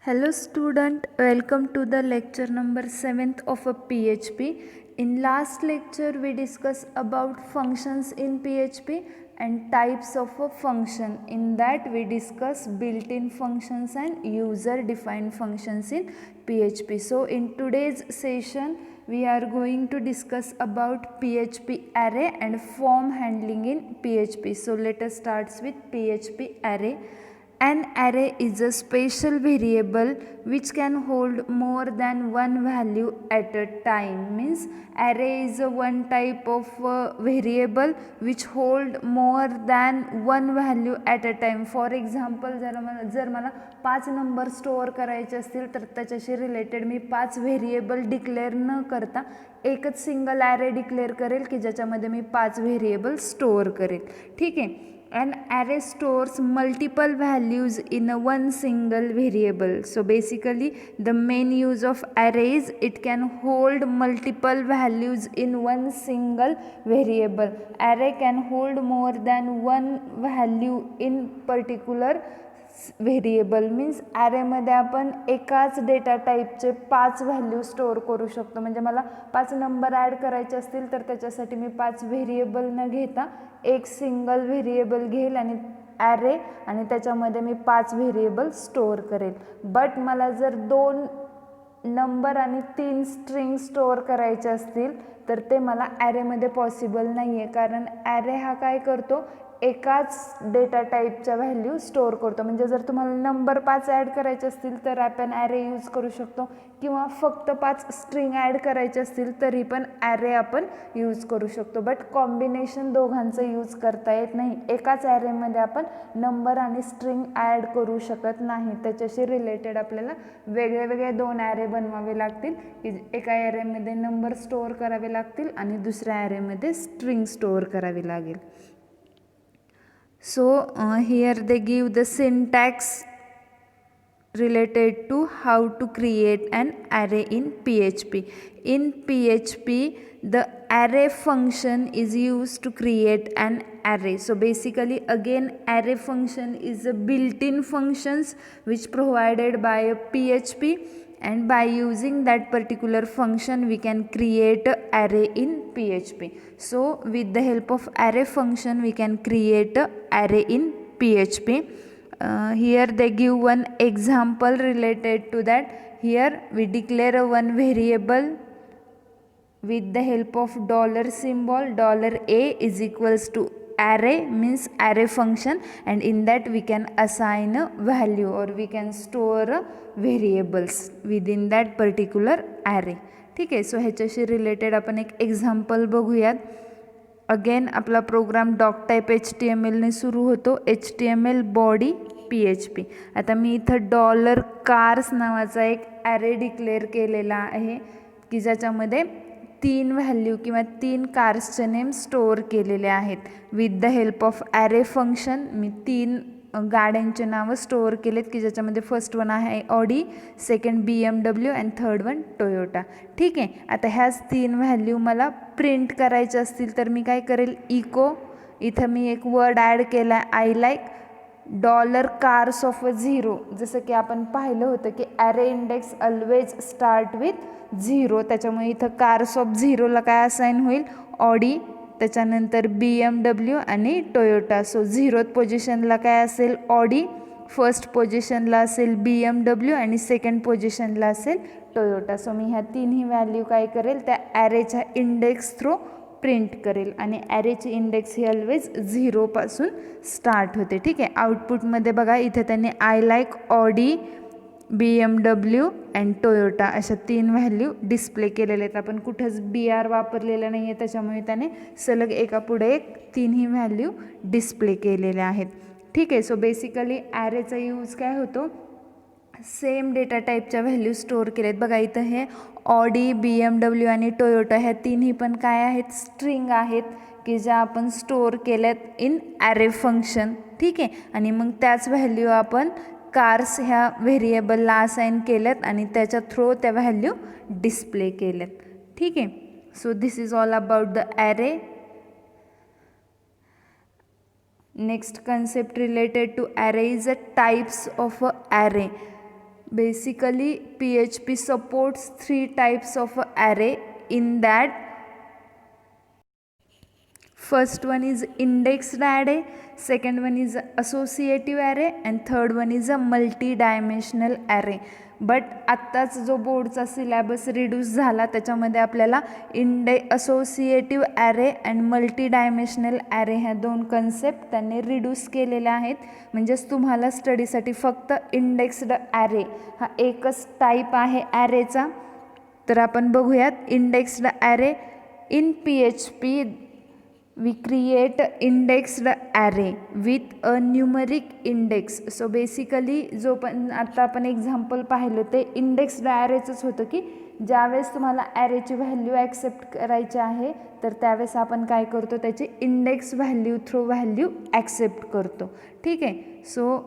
Hello student, welcome to the lecture number 7th of a PHP. In last lecture we discussed about functions in PHP and types of a function. In that we discussed built-in functions and user defined functions in PHP. So in today's session we are going to discuss about PHP array and form handling in PHP. So let us start with PHP array. An array is a special variable which can hold more than one value at a time. Means array is a one type of variable which hold more than one value at a time. For example, जर मला 5 number store करायचे असतील तर त्याच्याशी related मी 5 variable declare न करता एकच single array declare करेल की ज्याच्यामध्ये मी 5 व्हेरिएबल स्टोअर करेल. ठीक आहे. An array stores multiple values in a one single variable. So basically the main use of arrays, it can hold multiple values in one single variable. Array can hold more than one value in particular variable. Means ॲरेमध्ये आपण एकाच data टाईपचे 5 value store करू शकतो. म्हणजे मला 5 number add करायचे असतील तर त्याच्यासाठी मी 5 व्हेरिएबल न घेता एक सिंगल व्हेरिएबल घेईल आणि ॲरे आणि त्याच्यामध्ये मी 5 व्हेरिएबल स्टोअर करेल. बट मला जर 2 नंबर आणि 3 स्ट्रिंग स्टोअर करायचे असतील तर ते मला ॲरेमध्ये पॉसिबल नाही आहे. कारण ॲरे हा काय करतो, एकाच डेटा टाईपच्या व्हॅल्यू स्टोअर करतो. म्हणजे जर तुम्हाला नंबर 5 ॲड करायचे असतील तर आपण ॲरे यूज करू शकतो किंवा फक्त 5 स्ट्रिंग ॲड करायचे असतील तरी पण ॲरे आपण यूज करू शकतो. बट कॉम्बिनेशन दोघांचं यूज करता येत नाही. एकाच ॲरेमध्ये आपण नंबर आणि स्ट्रिंग ॲड करू शकत नाही. त्याच्याशी रिलेटेड आपल्याला वेगळे 2 ॲरे बनवावे लागतील की एका ॲरेमध्ये नंबर स्टोअर करावे लागतील आणि दुसऱ्या ॲरेमध्ये स्ट्रिंग स्टोअर करावी लागेल. So here they give the syntax related to how to create an array in PHP. In PHP, the array function is used to create an array. So basically again array function is a built-in functions which provided by a PHP, and by using that particular function we can create an array in PHP. So with the help of array function we can create an array in PHP. Here they give one example related to that. Here we declare one variable with the help of dollar symbol. $a is equals to array, means array function, and in that we can assign a value or we can store variables within that particular array. ठीक आहे. So ह्याच्याशी related आपण एक example बघूयात. Again आपला programme dock type HTMLने सुरू होतो. HTML body PHP. आता मी इथं डॉलर कार्स नावाचा एक ॲरे डिक्लेअर केलेला आहे की ज्याच्यामध्ये 3 व्हॅल्यू किंवा 3 कार्सचे नेम स्टोअर केलेले आहेत. With the help of array function मी 3 गाड्यांचे नावं स्टोअर केलेत की ज्याच्यामध्ये फर्स्ट वन आहे Audi, second BMW and third one Toyota. ठीक आहे. आता ह्याच 3 व्हॅल्यू मला प्रिंट करायचे असतील तर मी काय करेल, इको, इथं मी एक वर्ड ॲड केला आहे I like dollar cars of 0. जसं की आपण पाहिलं होतं की array index always start with 0. त्याच्यामुळे इथं कार्स ऑफ 0ला काय असाइन होईल, ऑडी, त्याच्यानंतर BMW आणि टोयोटा. सो 0th पोझिशनला काय असेल, ऑडी, फर्स्ट पोझिशनला असेल BMW आणि सेकंड पोझिशनला असेल टोयोटा. सो मी ह्या 3ही व्हॅल्यू काय करेल, त्या ॲरेच्या इंडेक्स थ्रू प्रिंट करेल आणि ॲरेची इंडेक्स ही ऑलवेज 0 पासून स्टार्ट होते. ठीक आहे. आउटपुटमध्ये बघा इथे त्यांनी I like Audi, BMW and Toyota अशा 3 व्हॅल्यू डिस्प्ले केलेले आहेत. आपण कुठंच BR वापरलेलं नाही आहे, त्याच्यामुळे त्याने सलग एकापुढे एक 3ही व्हॅल्यू डिस्प्ले केलेल्या आहेत. ठीक आहे. सो बेसिकली ॲरेचा यूज काय होतो, सेम डेटा टाईपच्या व्हॅल्यू स्टोअर केलेत. बघा इथं हे ऑडी, BMW आणि टोयोटा ह्या 3ही पण काय आहेत, स्ट्रिंग आहेत की ज्या आपण स्टोअर केल्यात इन ॲरे फंक्शन. ठीक आहे. आणि मग त्याच व्हॅल्यू आपण कार्स ह्या व्हेरिएबलला असाइन केल्यात आणि त्याच्या थ्रू त्या व्हॅल्यू डिस्प्ले केल्यात. ठीक आहे. So this is all about the array. Next concept related to array is a types of a array. Basically PHP supports 3 types of array. In that, first one is indexed array, second one is associative array, and third one is a multi-dimensional array. But आत्ताच जो बोर्डचा syllabus reduce झाला त्याच्यामध्ये आपल्याला associative array and multi dimensional array ह्या 2 concept त्यांनी reduce केलेल्या आहेत. म्हणजेच तुम्हाला स्टडीसाठी फक्त इंडेक्स्ड ॲरे हा एकच टाईप आहे ॲरेचा. तर आपण बघूयात indexed array. In PHP we create indexed array with a numeric index. So basically जो पण आता आपण एक्झाम्पल पाहिलं ते इंडेक्स्ड ॲरेचंच होतं की ज्यावेळेस तुम्हाला ॲरेची व्हॅल्यू ॲक्सेप्ट करायची आहे तर त्यावेळेस आपण काय करतो, त्याची index value through value accept करतो. ठीक आहे. So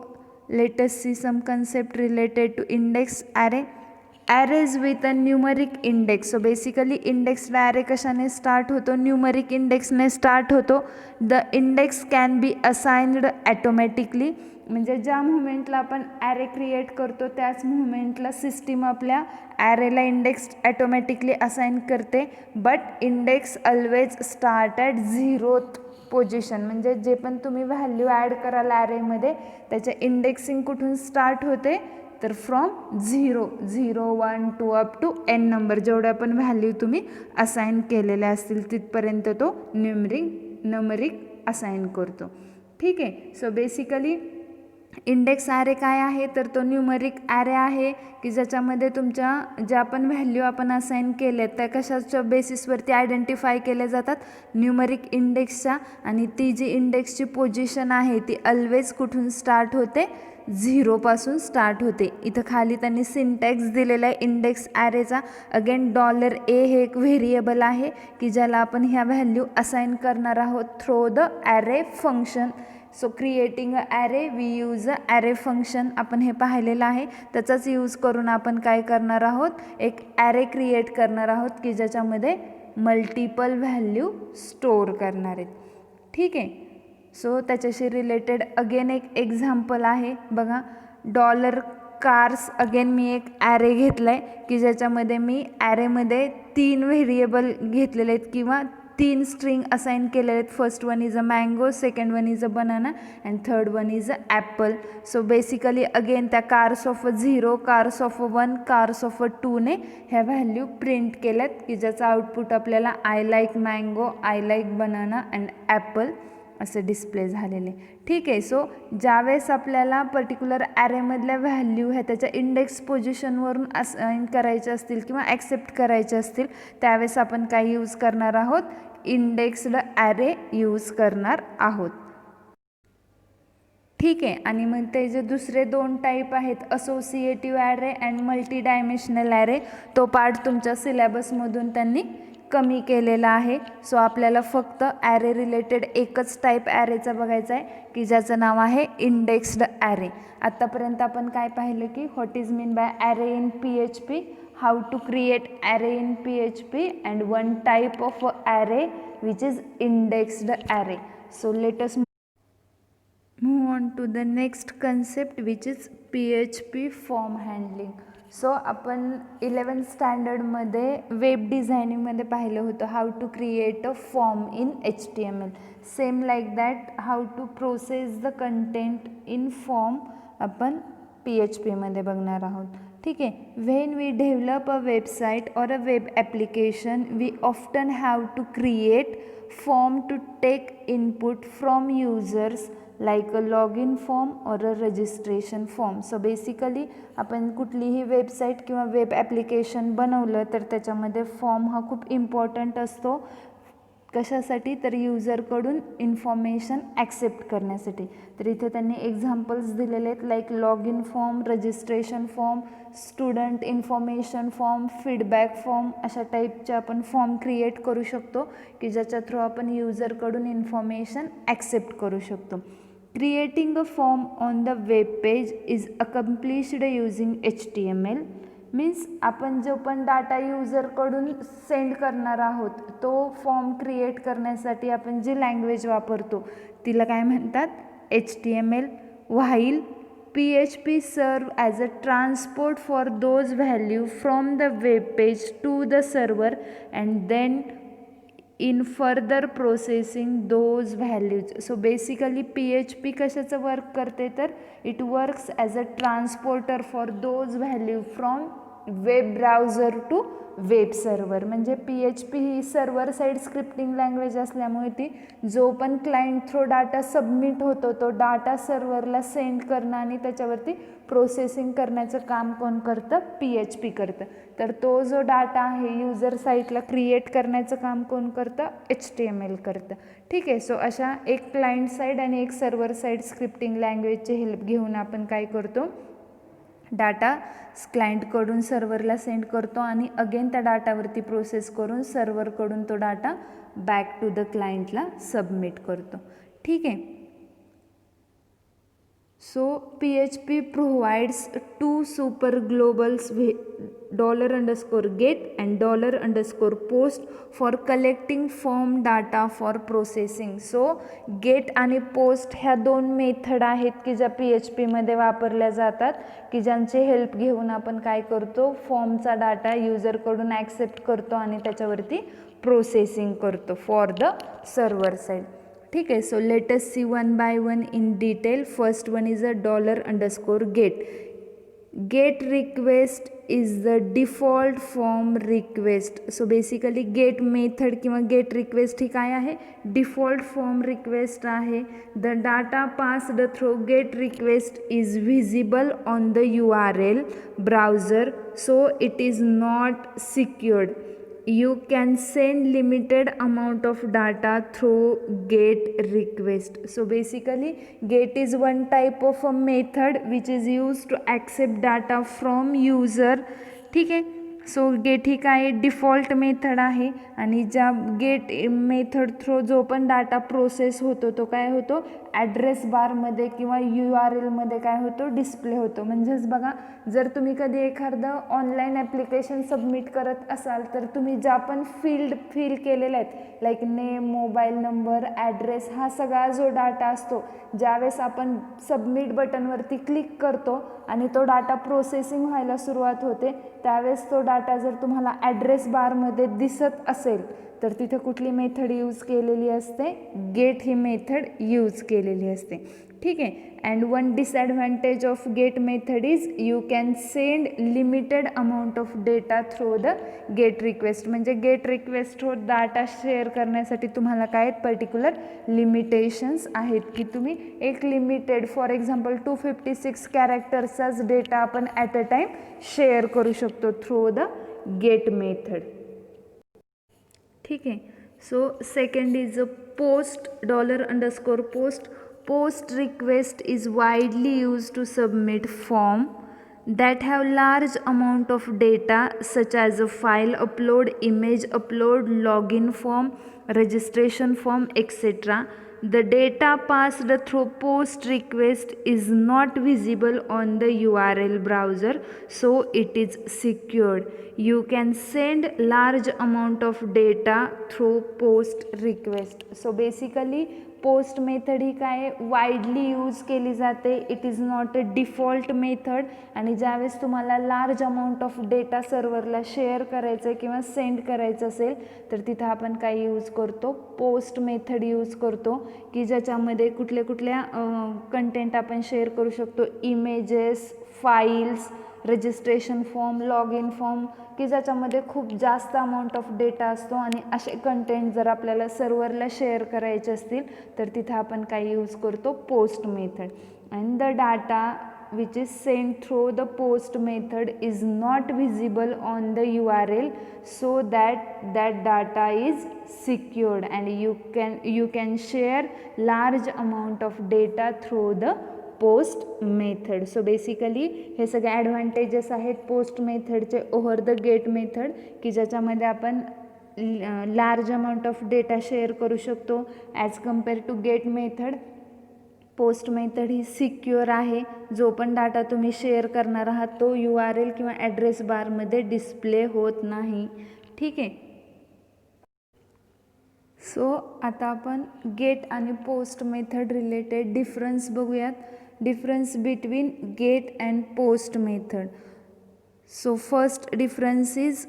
let us see some concept related to index array. Arrays with a numeric index. So basically indexed array कशाने स्टार्ट होतो, न्यूमरिक इंडेक्सने स्टार्ट होतो. The index can be assigned automatically. म्हणजे ज्या मुवमेंटला आपण ॲरे क्रिएट करतो त्याच मुवमेंटला सिस्टीम आपल्या ॲरेला इंडेक्स ॲटोमॅटिकली असाइन करते. But index always start at 0th position. म्हणजे जे पण तुम्ही व्हॅल्यू ॲड कराल ॲरेमध्ये त्याचे इंडेक्सिंग कुठून स्टार्ट होते तर from 0, 0, 1, 2 up to n number जेवढ्या पण व्हॅल्यू तुम्ही असाइन केलेल्या असतील तिथपर्यंत तो न्यूमरिक असाइन करतो. ठीक आहे. सो बेसिकली इंडेक्स ॲरे काय आहे तर तो न्यूमरिक ॲरे आहे की ज्याच्यामध्ये तुमच्या ज्या पण व्हॅल्यू आपण असाइन केल्या त्या कशाच्या बेसिसवरती आयडेंटिफाय केल्या जातात, न्यूमरिक इंडेक्सच्या. आणि ती जी इंडेक्सची पोझिशन आहे ती ऑलवेज कुठून स्टार्ट होते, 0पासून स्टार्ट होते. इथं खाली त्यांनी सिंटॅक्स दिलेला आहे इंडेक्स ॲरेचा. अगेन $A हे एक व्हेरिएबल आहे की ज्याला आपण ह्या व्हॅल्यू असाइन करणार आहोत through the array function. So creating a array we use a array function. आपण हे पाहिलेलं आहे. त्याचाच यूज करून आपण काय करणार आहोत, एक ॲरे क्रिएट करणार आहोत की ज्याच्यामध्ये मल्टिपल व्हॅल्यू स्टोअर करणार आहेत. ठीक आहे. सो त्याच्याशी रिलेटेड अगेन एक एक्झाम्पल आहे बघा. $कार्स. अगेन मी एक ॲरे घेतला आहे की ज्याच्यामध्ये मी ॲरेमध्ये 3 व्हेरिएबल घेतलेले आहेत किंवा 3 स्ट्रिंग असाइन केलेले आहेत. First one is a mango, second one is a banana and third one is a apple. So basically again त्या cars of 0, cars of 1, cars of 2ने ह्या व्हॅल्यू प्रिंट केल्यात की ज्याचं आउटपुट आपल्याला I like mango, I like banana and apple असं display झालेले. ठीक आहे. सो ज्यावेळेस आपल्याला पर्टिक्युलर ॲरेमधल्या व्हॅल्यू ह्या त्याच्या इंडेक्स पोझिशनवरून असाइन करायचे असतील किंवा ॲक्सेप्ट करायचे असतील त्यावेळेस आपण काय यूज करणार आहोत, इंडेक्स्ड ॲरे यूज करणार आहोत. ठीक आहे. आणि मग ते जे दुसरे 2 टाईप आहेत associative array and multi dimensional array, तो पार्ट तुमच्या सिलॅबसमधून त्यांनी कमी केलेला आहे. सो आपल्याला फक्त ॲरे रिलेटेड एकच टाईप ॲरेचा बघायचा आहे की ज्याचं नाव आहे इंडेक्स्ड ॲरे. आत्तापर्यंत आपण काय पाहिलं की what is mean by array in PHP, how to create array in PHP and one type of array which is indexed array. So let us move on to the next concept which is PHP form handling. So आपण 11th स्टँडर्डमध्ये web डिझायनिंगमध्ये पाहिलं होतं how to create a form in HTML. Same like that how to process the content in form आपण PHPमध्ये बघणार आहोत. ठीक आहे. When we develop a website or a web application we often have to create form to take input from users like a log in form or a registration form. So basically आपण कुठलीही website किंवा web application बनवलं तर त्याच्यामध्ये form हा खूप important असतो. कशासाठी तर युजरकडून इन्फॉर्मेशन ॲक्सेप्ट करण्यासाठी. तर इथे त्यांनी एक्झाम्पल्स दिलेले आहेत like log in form, registration form, student information form, feedback form. अशा टाईपचे आपण फॉर्म क्रिएट करू शकतो की ज्याच्या थ्रू आपण युजरकडून इन्फॉर्मेशन ॲक्सेप्ट करू शकतो. Creating a form on the web page is accomplished using HTML. Means आपण जो पण डाटा युजरकडून सेंड करणार आहोत तो फॉर्म क्रिएट करण्यासाठी आपण जी लँग्वेज वापरतो तिला काय म्हणतात, HTML. While PHP serve as a transport for those value from the web page to the server and then in further processing those values. So basically PHP कशाचं वर्क करते तर it works as a transporter for those value from web browser to web server. म्हणजे PHP ही server side scripting language असल्यामुळे ती जो पण client through data submit होतो तो डाटा सर्व्हरला सेंड करणं आणि त्याच्यावरती प्रोसेसिंग करण्याचं काम कोण करतं, PHP करतं. तर तो जो डाटा आहे युजर साईटला क्रिएट करण्याचं काम कोण करतं, HTML करतं. ठीक आहे. सो अशा एक क्लायंट साईड आणि एक सर्व्हर साईड स्क्रिप्टिंग लँग्वेजची हेल्प घेऊन आपण काय करतो, डाटा क्लायंटकडून सर्व्हरला सेंड करतो आणि अगेन त्या डाटावरती प्रोसेस करून सर्व्हरकडून तो डाटा बॅक टू द क्लायंटला सबमिट करतो. ठीक आहे. So PHP provides two super globals $_get and $_post for collecting form data for processing. So gate आणि पोस्ट ह्या दोन मेथड आहेत की ज्या PHPमध्ये वापरल्या जातात की ज्यांचे हेल्प घेऊन आपण काय करतो, फॉर्मचा डाटा युजरकडून ॲक्सेप्ट करतो आणि त्याच्यावरती प्रोसेसिंग करतो फॉर द सर्व्हर साईड. ठीक आहे. So let us see one by one in detail. First one is $_get. Get request is the default form request. So basically get method किंवा get request ही काय आहे, default form request आहे. The data passed through get request is visible on the URL browser so it is not secured. You can send limited amount of data through get request. So basically get is one type of a method which is used to accept data from user. ठीक आहे. So gate ही काय default method आहे आणि ज्या get method through जो पण data process होतो तो काय होतो, ॲड्रेस बारमध्ये किंवा URLमध्ये काय होतो, डिस्प्ले होतो. म्हणजेच बघा, जर तुम्ही कधी एखादं ऑनलाईन ॲप्लिकेशन सबमिट करत असाल तर तुम्ही ज्या पण फील्ड फिल केलेल्या आहेत like name, mobile number, address, हा सगळा जो डाटा असतो ज्यावेळेस आपण सबमिट बटनवरती क्लिक करतो आणि तो डाटा प्रोसेसिंग व्हायला सुरुवात होते त्यावेळेस तो डाटा जर तुम्हाला ॲड्रेस बारमध्ये दिसत असेल तर तिथे कुठली मेथड यूज केलेली असते, गेट ही मेथड यूज केलेली असते. ठीक आहे. And one disadvantage of get method is you can send limited amount of data through the get request. म्हणजे get request through data share करण्यासाठी तुम्हाला काय पर्टिक्युलर लिमिटेशन्स आहेत की तुम्ही एक लिमिटेड फॉर एक्झाम्पल 256 कॅरेक्टर्सचाच डेटा आपण ॲट अ टाईम शेअर करू शकतो थ्रू द गेट मेथड. ठीक आहे. So second is a post $_post. Post request is widely used to submit form that have large amount of data such as a file upload, image upload, login form, registration form, etc. The data passed through post request is not visible on the URL browser, so it is secured. You can send large amount of data through post request. So basically post method ही काय widely use केली जाते. It is not a default method आणि ज्यावेळेस तुम्हाला large amount of data सर्व्हरला share करायचं आहे किंवा सेंड करायचं असेल तर तिथं आपण काय यूज करतो, पोस्ट मेथड यूज करतो की ज्याच्यामध्ये कुठल्या कंटेंट आपण शेअर करू शकतो, images, files, registration form, log in form की ज्याच्यामध्ये खूप जास्त अमाऊंट ऑफ डेटा असतो आणि असे कंटेंट जर आपल्याला सर्व्हरला शेअर करायचे असतील तर तिथं आपण काय यूज करतो, post method. And the data which is sent through the post method is not visible on the URL so that data is secured and you can share large amount of data through the post method. So basically हे सगळे advantages आहेत post मेथडचे over the get method की ज्याच्यामध्ये आपण large amount of data share करू शकतो as compare to get method. Post method ही सिक्युअर आहे. जो पण डाटा तुम्ही शेअर करणार आहात तो URL किंवा ॲड्रेस बारमध्ये डिस्प्ले होत नाही. ठीक आहे. सो आता आपण गेट आणि पोस्ट मेथड रिलेटेड डिफरन्स बघूयात. difference between get and post method. So first difference is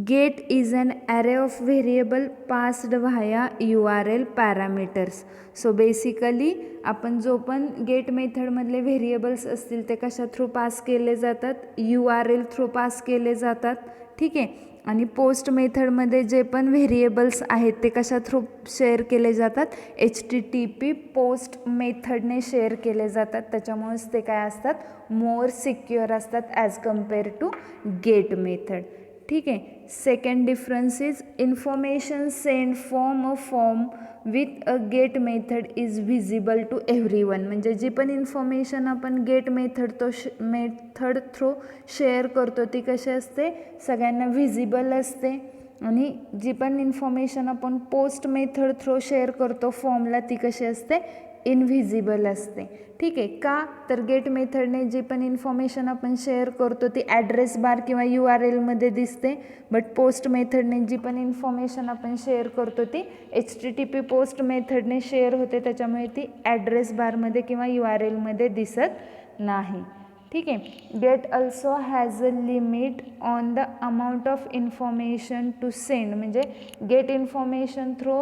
get is an array of variable passed via URL parameters. So basically आपण जो पण गेट मेथडमधले व्हेरिएबल्स असतील ते कशा थ्रू पास केले जातात, URL थ्रू पास केले जातात. ठीक आहे. आणि पोस्ट मेथडमध्ये जे पण व्हेरिएबल्स आहेत ते कशा थ्रू शेअर केले जातात, HTTP पोस्ट मेथडने शेअर केले जातात. त्याच्यामुळेच ते काय असतात, मोर सिक्युअर असतात as compare to get method. ठीक आहे. Second difference is information send from a form with a get method is visible to everyone. म्हणजे जी पण इन्फॉर्मेशन आपण गेट मेथड थ्रू शेअर करतो ती कशी असते, सगळ्यांना व्हिजिबल असते. आणि जी पण इन्फॉर्मेशन आपण पोस्ट मेथड थ्रू शेअर करतो फॉर्मला ती कशी असते, इनव्हिजिबल असते. ठीक आहे. का तर गेट मेथडने जी पण इन्फॉर्मेशन आपण शेअर करतो ती ॲड्रेस बार किंवा URLमध्ये दिसते. बट पोस्ट मेथडने जी पण इन्फॉर्मेशन आपण शेअर करतो ती HTTP पोस्ट मेथडने शेअर होते, त्याच्यामुळे ती ॲड्रेस बारमध्ये किंवा URLमध्ये दिसत नाही. ठीक आहे. Get also has a limit on the amount of information to send. म्हणजे गेट इन्फॉर्मेशन थ्रू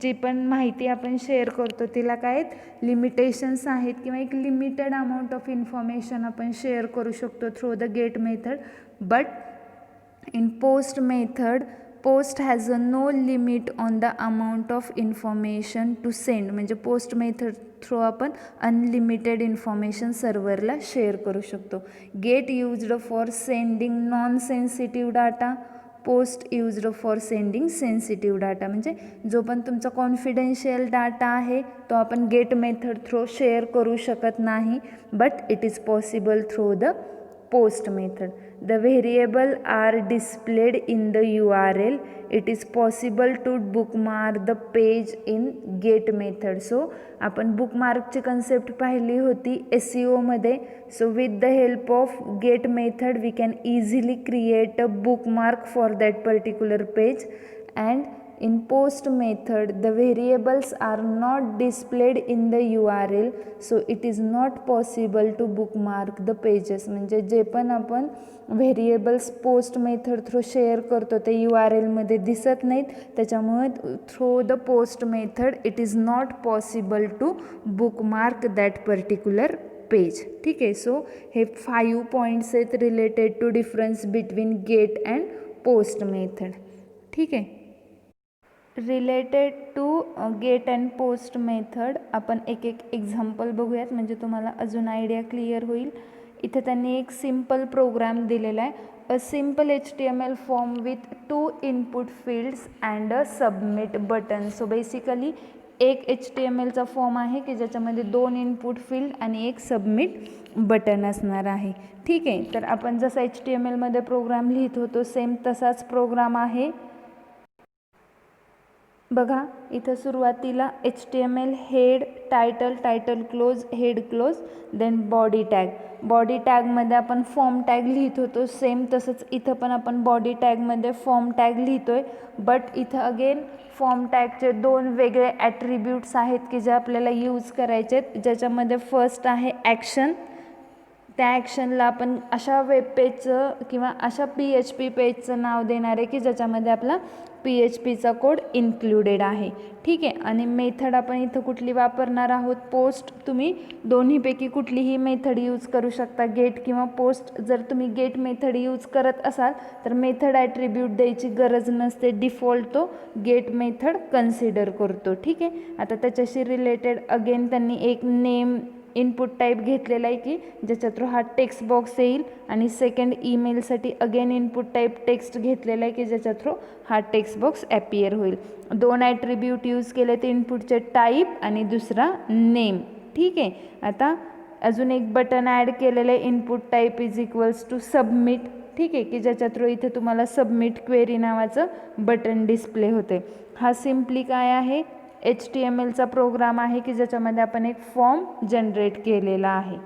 जी पण माहिती आपण शेअर करतो तिला काय आहेत, लिमिटेशन्स आहेत किंवा एक लिमिटेड अमाऊंट ऑफ इन्फॉर्मेशन आपण शेअर करू शकतो through the get method. But in post method post has a no limit on the amount of information to send. म्हणजे पोस्ट मेथड थ्रू आपण अनलिमिटेड इन्फॉर्मेशन सर्व्हरला share करू शकतो. Get used for sending non sensitive data, post used for sending sensitive data. म्हणजे जो पण तुमचा confidential data आहे तो आपण गेट मेथड थ्रू शेअर करू शकत नाही. But it is possible through the post method. The variable are displayed in the URL. It is possible to bookmark the page in get method. So आपण bookmarkची concept पाहिली होती SEO मध्ये. So with the help of get method we can easily create a bookmark for that particular page. And in post method the variables are not displayed in the URL, so it is not possible to bookmark the pages. म्हणजे जे पण आपण variables post method through share करतो ते URLमध्ये दिसत नाहीत, त्याच्यामुळे through the post method it is not possible to bookmark that particular page. ठीक आहे. सो हे 5 पॉईंट्स आहेत related to difference between get and post method. ठीक आहे. Related to get and post method आपण एक एक्झाम्पल बघूयात म्हणजे तुम्हाला अजून आयडिया क्लिअर होईल. इथे त्यांनी एक सिम्पल प्रोग्राम दिलेला आहे. A simple HTML form with 2 input fields and a submit button. So basically एक HTMLचा फॉर्म आहे की ज्याच्यामध्ये 2 इनपुट फील्ड आणि एक सबमिट बटन असणार आहे. ठीक आहे. तर आपण जसं HTMLमध्ये प्रोग्राम लिहित होतो सेम तसाच प्रोग्राम आहे. बघा इथं सुरुवातीला HTML head, title close, head close, then body tag. Body टॅगमध्ये आपण फॉर्म टॅग लिहित होतो सेम तसंच इथं पण आपण बॉडी टॅगमध्ये फॉर्म टॅग लिहितोय. बट इथं अगेन फॉर्म टॅगचे 2 वेगळे ॲट्रिब्यूट्स आहेत की जे आपल्याला यूज करायचे आहेत. ज्याच्यामध्ये फर्स्ट आहे ॲक्शन. त्या ॲक्शनला आपण अशा वेब पेजचं किंवा अशा PHP पेजचं नाव देणार आहे की ज्याच्यामध्ये आपला PHPचा कोड इन्क्लुडेड आहे. ठीक आहे. आणि मेथड आपण इथं कुठली वापरणार आहोत, पोस्ट. तुम्ही दोन्हीपैकी कुठलीही मेथड यूज करू शकता, गेट किंवा पोस्ट. जर तुम्ही गेट मेथड यूज करत असाल तर मेथड ॲट्रिब्यूट द्यायची गरज नसते, डिफॉल्ट तो गेट मेथड कन्सिडर करतो. ठीक आहे. आता त्याच्याशी रिलेटेड अगेन त्यांनी एक नेम इनपुट टाईप घेतलेला आहे की ज्याच्या थ्रू हा टेक्स्ट बॉक्स येईल. आणि सेकंड ईमेलसाठी अगेन इनपुट टाईप टेक्स्ट घेतलेला आहे की ज्याच्या थ्रू हा टेक्स्ट बॉक्स ॲपियर होईल. 2 ॲट्रिब्यूट यूज केले ते इनपुटचे टाईप आणि दुसरा नेम. ठीक आहे. आता अजून एक बटन ॲड केलेलं आहे, input type is equals to submit. ठीक आहे. की ज्याच्या थ्रू इथे तुम्हाला सबमिट क्वेरी नावाचं बटन डिस्प्ले होते. हा सिम्पली काय आहे, HTMLचा प्रोग्राम आहे की ज्याच्यामध्ये आपण एक फॉर्म जनरेट केलेला आहे.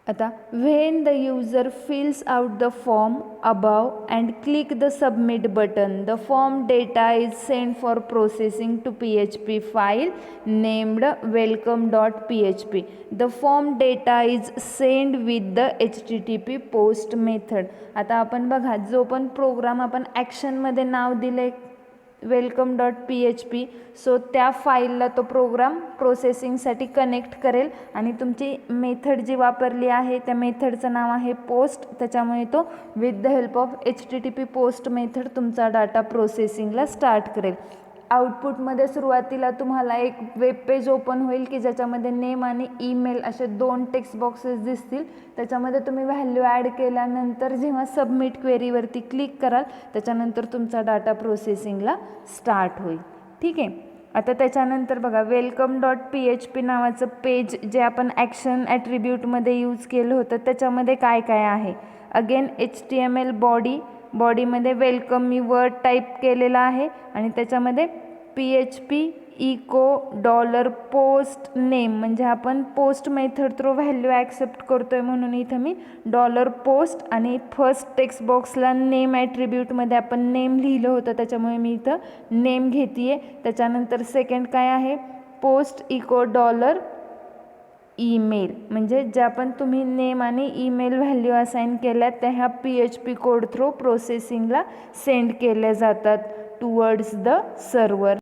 आता when the user fills out the form above and click the submit button, the form data is sent for processing to PHP file named welcome.php. The form data is sent with the HTTP post method. आता आपण बघा जो पण programme आपण ॲक्शनमध्ये नाव दिले welcome.php, so त्या फाईलला तो प्रोग्राम प्रोसेसिंगसाठी कनेक्ट करेल आणि तुमची मेथड जी वापरली आहे त्या मेथडचं नाव आहे पोस्ट, त्याच्यामुळे तो with the help of HTTP post method तुमचा डाटा प्रोसेसिंगला स्टार्ट करेल. आउटपुटमध्ये सुरुवातीला तुम्हाला एक वेब पेज ओपन होईल की ज्याच्यामध्ये नेम आणि ईमेल असे 2 टेक्स्ट बॉक्सेस दिसतील. त्याच्यामध्ये तुम्ही व्हॅल्यू ॲड केल्यानंतर जेव्हा सबमिट क्वेरीवरती क्लिक कराल त्याच्यानंतर तुमचा डाटा प्रोसेसिंगला स्टार्ट होईल. ठीक आहे. आता त्याच्यानंतर बघा welcome.php नावाचं पेज जे आपण ॲक्शन ॲट्रिब्यूटमध्ये यूज केलं होतं त्याच्यामध्ये काय काय आहे. अगेन HTML बॉडीमध्ये वेलकम मी वर्ड टाईप केलेला आहे आणि त्याच्यामध्ये PHP इको $पोस्ट नेम म्हणजे आपण post method through value accept करतो आहे म्हणून इथं मी $पोस्ट आणि फर्स्ट टेक्स्ट बॉक्सला नेम ॲट्रिब्यूटमध्ये आपण नेम लिहिलं होतं त्याच्यामुळे मी इथं नेम घेते आहे. त्याच्यानंतर सेकंड काय आहे पोस्ट इको ईमेल म्हणजे ज्या पण तुम्ही नेम आणि ईमेल व्हॅल्यू असाइन केल्यात त्या ह्या PHP कोड थ्रू प्रोसेसिंगला सेंड केल्या जातात टुवर्ड्स द सर्व्हर.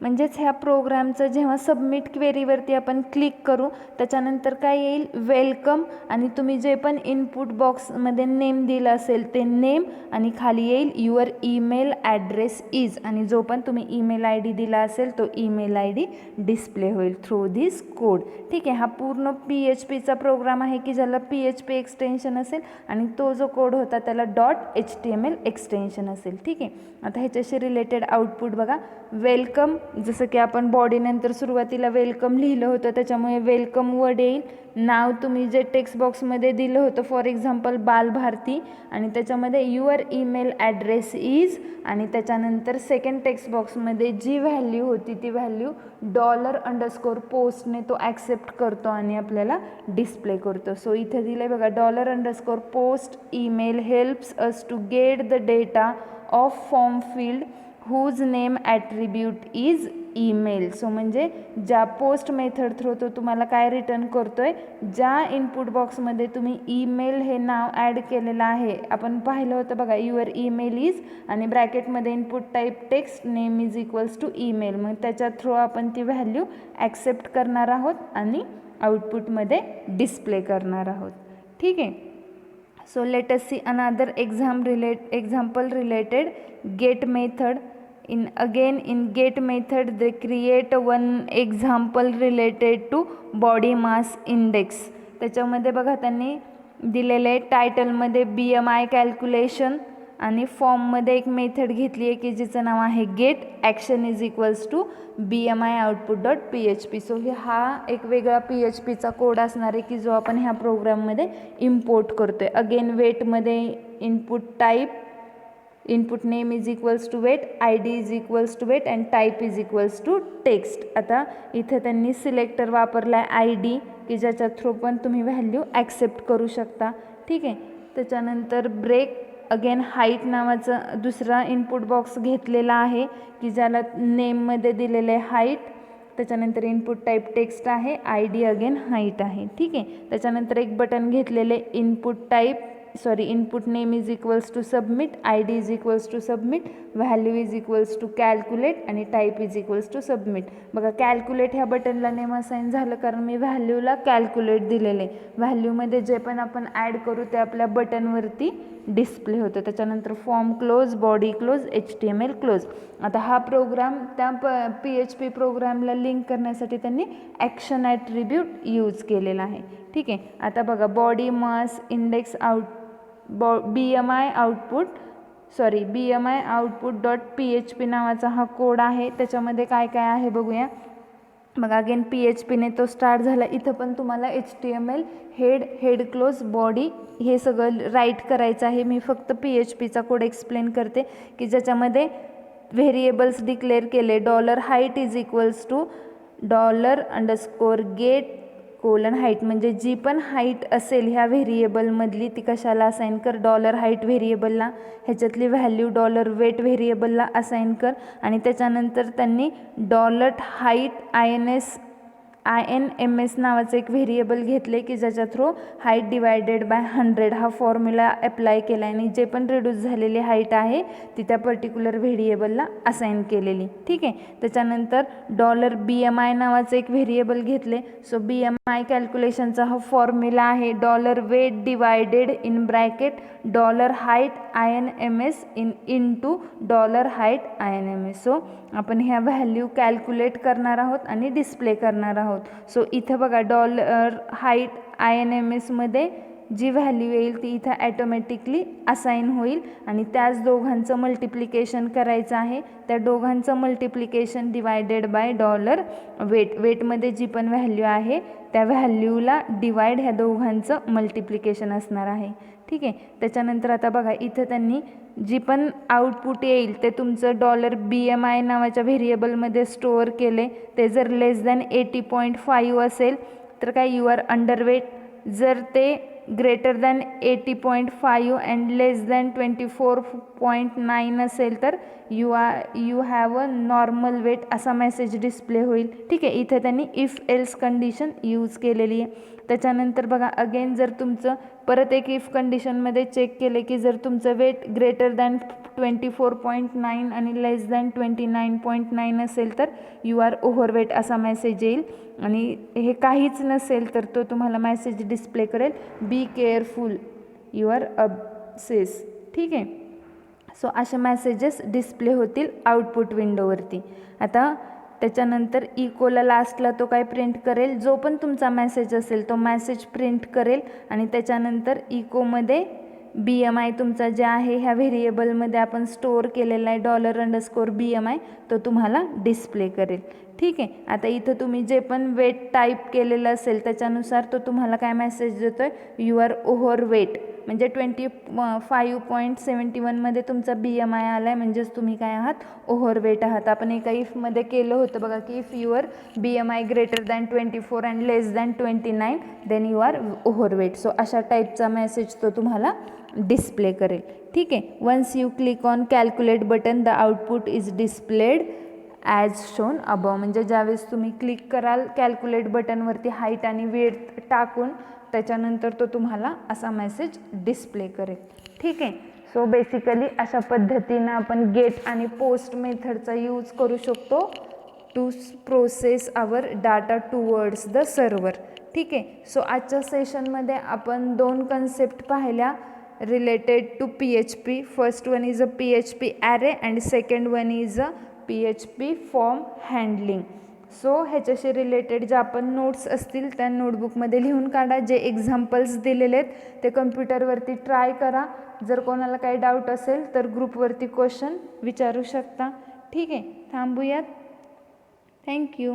म्हणजेच ह्या प्रोग्रामचं जेव्हा सबमिट क्वेरीवरती आपण क्लिक करू त्याच्यानंतर काय येईल वेलकम आणि तुम्ही जे पण इनपुट बॉक्समध्ये नेम दिलं असेल ते नेम आणि खाली येईल युअर ईमेल ॲड्रेस इज आणि जो पण तुम्ही ईमेल ID दिला असेल तो ईमेल ID डिस्प्ले होईल थ्रू धिस कोड. ठीक आहे. हा पूर्ण PHPचा प्रोग्राम आहे की ज्याला PHP एक्सटेन्शन असेल आणि तो जो कोड होता त्याला .html एक्सटेन्शन असेल. ठीक आहे. आता ह्याच्याशी रिलेटेड आउटपुट बघा वेलकम जसं की आपण बॉडीनंतर सुरुवातीला वेलकम लिहिलं होतं त्याच्यामुळे वेलकम वर्ड येईल. नाव तुम्ही जे टेक्स्ट बॉक्समध्ये दिलं होतं फॉर एक्झाम्पल बालभारती आणि त्याच्यामध्ये युअर ईमेल ॲड्रेस इज आणि त्याच्यानंतर सेकंड टेक्स्ट बॉक्समध्ये जी व्हॅल्यू होती ती व्हॅल्यू $पोस्टने तो ॲक्सेप्ट करतो आणि आपल्याला डिस्प्ले करतो. सो इथे दिलं आहे बघा $post email helps us to get the data of form field whose name attribute is email. So म्हणजे ज्या पोस्ट मेथड थ्रू तो तुम्हाला काय रिटर्न करतो आहे ज्या इनपुट बॉक्समध्ये तुम्ही ईमेल हे नाव ॲड केलेलं आहे आपण पाहिलं होतं बघा युअर ईमेल इज आणि ब्रॅकेटमध्ये input type text name is equals to email मग त्याच्या थ्रू आपण ती व्हॅल्यू ॲक्सेप्ट करणार आहोत आणि आउटपुटमध्ये डिस्प्ले करणार आहोत. ठीक आहे. So let us see another example related get method. In get method they create one example related to body mass index. त्याच्यामध्ये बघा त्यांनी दिलेलं आहे टायटलमध्ये BMI कॅल्क्युलेशन आणि फॉर्ममध्ये एक मेथड घेतली आहे की जिचं नाव आहे get action is equals to BMI output.php. So हा एक वेगळा PHPचा कोड असणार आहे की जो आपण ह्या प्रोग्राममध्ये इम्पोर्ट करतो आहे. अगेन वेटमध्ये input type input name is equals to weight ID is equals to weight and type is equals to text. आता इथं त्यांनी सिलेक्टर वापरला आहे ID की ज्याच्या थ्रू पण तुम्ही व्हॅल्यू ॲक्सेप्ट करू शकता. ठीक आहे. त्याच्यानंतर ब्रेक अगेन हाईट नावाचं दुसरा इनपुट बॉक्स घेतलेला आहे की ज्याला नेममध्ये दिलेलं आहे हाईट त्याच्यानंतर इनपुट टाईप टेक्स्ट आहे ID अगेन हाईट आहे. ठीक आहे. त्याच्यानंतर एक बटन घेतलेले input name is equals to submit ID is equals to submit value is equals to calculate आणि type is equals to submit. बघा कॅल्क्युलेट ह्या बटनला नेम असाइन झालं कारण मी व्हॅल्यूला कॅल्क्युलेट दिलेले व्हॅल्यूमध्ये जे पण आपण ॲड करू ते आपल्या बटनवरती डिस्प्ले होतं. त्याच्यानंतर form close body close HTML close. आता हा प्रोग्राम त्या PHP प्रोग्रामला लिंक करण्यासाठी त्यांनी ॲक्शन ॲट्रिब्यूट यूज केलेला आहे. ठीक आहे. आता बघा body mass index BMI output.php नावाचा हा कोड आहे. त्याच्यामध्ये काय काय आहे बघूया. मग अगेन PHPने तो स्टार्ट झाला. इथं पण तुम्हाला HTML हेड क्लोज बॉडी हे सगळं राईट करायचं आहे. मी फक्त PHPचा कोड एक्सप्लेन करते की ज्याच्यामध्ये व्हेरिएबल्स डिक्लेअर केले $height is equals to $get colon height म्हणजे जी पण हाईट असेल ह्या व्हेरिएबलमधली ती कशाला असाइन कर, डॉलर हाईट व्हेरिएबलला, ह्याच्यातली व्हॅल्यू डॉलर वेट व्हेरिएबलला असाइन कर. आणि त्याच्यानंतर त्यांनी डॉलर हाईट INMS नावाचं एक व्हेरिएबल घेतले की ज्याच्या थ्रू हाईट डिवायडेड बाय 100 हा फॉर्म्युला अप्लाय केला आणि जे पण रिड्यूस झालेली हाईट आहे ती त्या पर्टिक्युलर व्हेरिएबलला असाइन केलेली. ठीक आहे. त्याच्यानंतर डॉलर BMI नावाचं एक व्हेरिएबल घेतले. सो BMI कॅल्क्युलेशनचा हा फॉर्म्युला आहे dollar weight divided in bracket dollar height INMS into dollar height INMS. So आपण ह्या व्हॅल्यू कॅल्क्युलेट करणार आहोत आणि डिस्प्ले करणार आहोत. सो इथं बघा डॉलर हाईट INMS मध्ये जी व्हॅल्यू येईल ती इथं ॲटोमॅटिकली असाइन होईल आणि त्याच दोघांचं मल्टिप्लिकेशन करायचं आहे. त्या दोघांचं multiplication divided by dollar weight, वेटमध्ये जी पण व्हॅल्यू आहे त्या व्हॅल्यूला डिवाइड ह्या दोघांचं मल्टिप्लिकेशन असणार आहे. ठीक आहे. त्याच्यानंतर आता बघा इथं त्यांनी जी पण आउटपुट येईल ते तुमचं डॉलर BMI नावाच्या व्हेरिएबलमध्ये स्टोअर केले. ते जर लेस दॅन 80.5 असेल तर काय यू आर अंडरवेट, जर ते greater than 80.5 and less than 24.9 असेल तर you have a normal weight असा मेसेज डिस्प्ले होईल. ठीक आहे. इथे त्यांनी इफ एल्स कंडिशन यूज केलेली आहे. त्याच्यानंतर बघा अगेन जर तुमचं परत एक इफ कंडिशनमध्ये चेक केले की जर तुमचं वेट ग्रेटर दॅन 24.9 आणि लेस दॅन 29.9 असेल तर यू आर ओव्हरवेट असा मेसेज येईल आणि हे काहीच नसेल तर तो तुम्हाला मेसेज डिस्प्ले करेल बी केअरफुल यू आर अपसेस. ठीक आहे. सो असे मेसेजेस डिस्प्ले होतील आउटपुट विंडोवरती. आता त्याच्यानंतर इकोला लास्टला तो काय प्रिंट करेल, जो पण तुमचा मेसेज असेल तो मेसेज प्रिंट करेल आणि त्याच्यानंतर इकोमध्ये BMI तुमचा जे आहे ह्या व्हेरिएबलमध्ये आपण स्टोअर केलेला आहे $_BMI तो तुम्हाला डिस्प्ले करेल. ठीक आहे. आता इथं तुम्ही जे पण वेट टाईप केलेलं असेल त्याच्यानुसार तो तुम्हाला काय मेसेज देतो आहे यू आर ओव्हरवेट, म्हणजे 25.71 मध्ये तुमचा BMI आला आहे म्हणजेच तुम्ही काय आहात ओव्हरवेट आहात. आपण एका इफमध्ये केलं होतं बघा की if your BMI greater than 24 and less than 29 then you are overweight. So अशा टाईपचा मेसेज तो तुम्हाला डिस्प्ले करेल. ठीक आहे. Once you click on calculate button the output is displayed as shown above, म्हणजे ज्यावेळेस तुम्ही क्लिक कराल कॅल्क्युलेट बटनवरती हाईट आणि वेट टाकून त्याच्यानंतर तो तुम्हाला असा मेसेज डिस्प्ले करेल. ठीक आहे. सो बेसिकली अशा पद्धतीनं आपण गेट आणि पोस्ट मेथडचा यूज करू शकतो to process our data towards the server. ठीक आहे. सो आजच्या सेशनमध्ये आपण 2 कन्सेप्ट पाहिल्या related to PHP. First one is a PHP array and second one is a PHP form handling. So ह्याच्याशी रिलेटेड ज्या आपण नोट्स असतील त्या नोटबुकमध्ये लिहून काढा. जे एक्झाम्पल्स दिलेले आहेत ते कम्प्युटरवरती ट्राय करा. जर कोणाला काही डाऊट असेल तर ग्रुपवरती क्वेश्चन विचारू शकता. ठीक आहे. थांबूयात. थँक्यू.